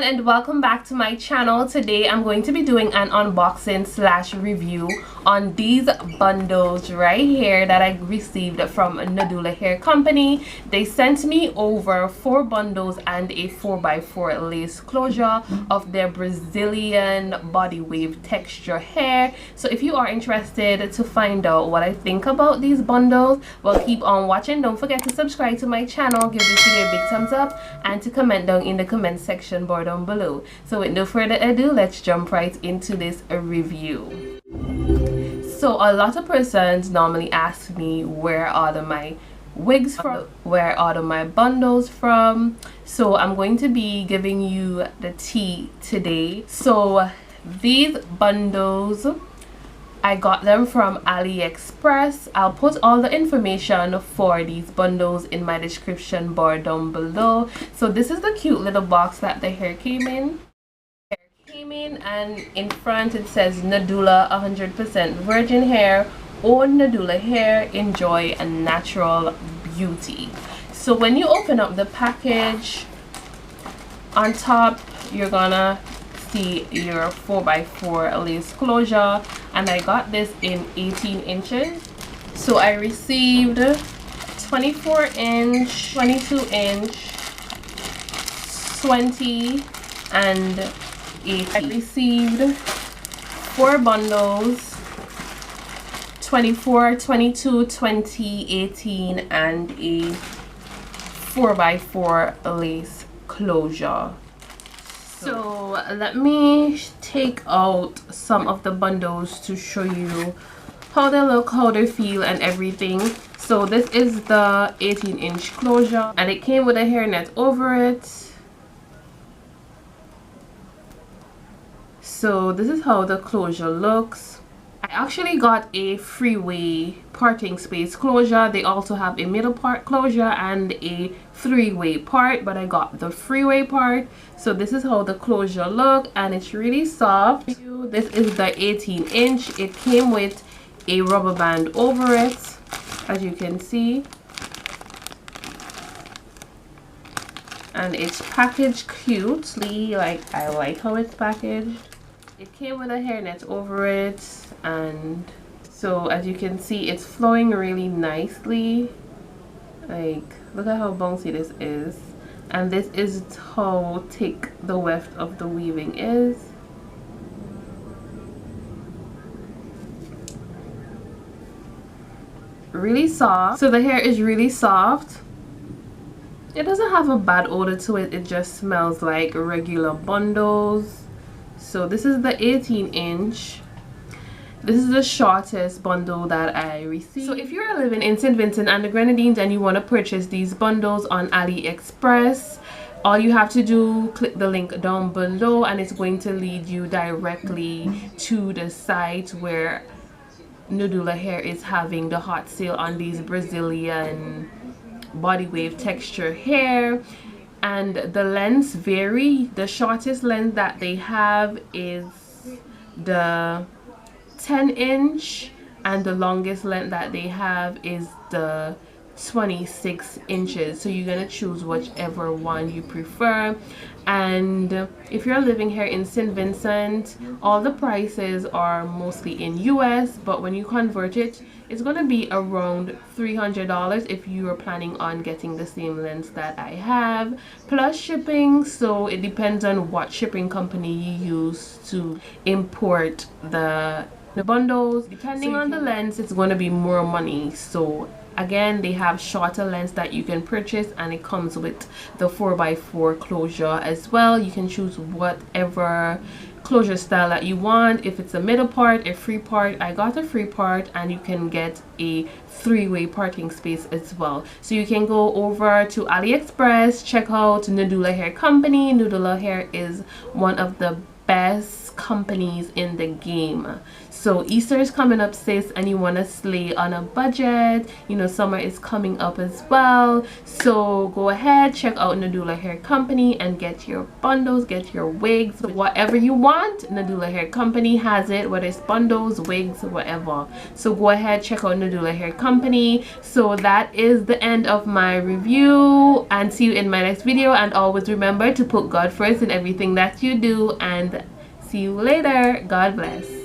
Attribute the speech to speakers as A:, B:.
A: everyone, and welcome back to my channel. Today I'm going to be doing an unboxing slash review on these bundles right here that I received from Nadula Hair Company. They sent me over 4 bundles and a 4x4 lace closure of their Brazilian body wave texture hair. So if you are interested to find out what I think about these bundles, well, keep on watching. Don't forget to subscribe to my channel, give this video a big thumbs up, and to comment down in the comment section bar down below. So with no further ado, let's jump right into this review. So a lot of persons normally ask me where are my wigs from, where are my bundles from. So I'm going to be giving you the tea today. So these bundles, I got them from Aliexpress. I'll put all the information for these bundles in my description bar down below. So this is the cute little box that the hair came in. And in front it says Nadula 100% virgin hair, own Nadula Hair, enjoy a natural beauty. So when you open up the package, on top you're gonna see your 4x4 lace closure, and I got this in 18 inches. So I received 24 inch, 22 inch, 20 and 80. I received 4 bundles, 24, 22, 20, 18 and a 4x4 lace closure. So let me take out some of the bundles to show you how they look, how they feel and everything. So this is the 18-inch closure, and it came with a hairnet over it. So this is how the closure looks. I actually got a freeway parting space closure. They also have a middle part closure and a 3-way part, but I got the freeway part. So this is how the closure look, and it's really soft. This is the 18-inch. It came with a rubber band over it, as you can see, and it's packaged cutely. Like, I like how it's packaged. It came with a hairnet over it, and so as you can see, it's flowing really nicely. Like, look at how bouncy this is, and this is how thick the weft of the weaving is. Really soft. So the hair is really soft. It doesn't have a bad odor to it. It just smells like regular bundles. So this is the 18-inch. This is the shortest bundle that I received. So if you're living in St. Vincent and the Grenadines and you want to purchase these bundles on AliExpress, all you have to do, click the link down below, and it's going to lead you directly to the site where Nadula Hair is having the hot sale on these Brazilian body wave texture hair. And the lengths vary. The shortest length that they have is the 10-inch, and the longest length that they have is the 26 inches. So you're gonna choose whichever one you prefer. And if you're living here in St. Vincent, all the prices are mostly in US, but when you convert it, it's gonna be around $300 if you are planning on getting the same length that I have, plus shipping. So it depends on what shipping company you use to import the bundles. Depending on the length, it's going to be more money. So again, they have shorter lengths that you can purchase, and it comes with the 4x4 closure as well. You can choose whatever closure style that you want. If it's a middle part, a free part, I got a free part, and you can get a 3-way parting space as well. So you can go over to AliExpress, check out Nadula Hair Company. Nadula Hair is one of the best companies in the game. So Easter is coming up, sis, and you want to slay on a budget. You know, summer is coming up as well. So go ahead, check out Nadula Hair Company and get your bundles, get your wigs, whatever you want. Nadula Hair Company has it, whether it's bundles, wigs, whatever. So go ahead, check out Nadula Hair Company. So that is the end of my review, and see you in my next video. And always remember to put God first in everything that you do, and see you later. God bless.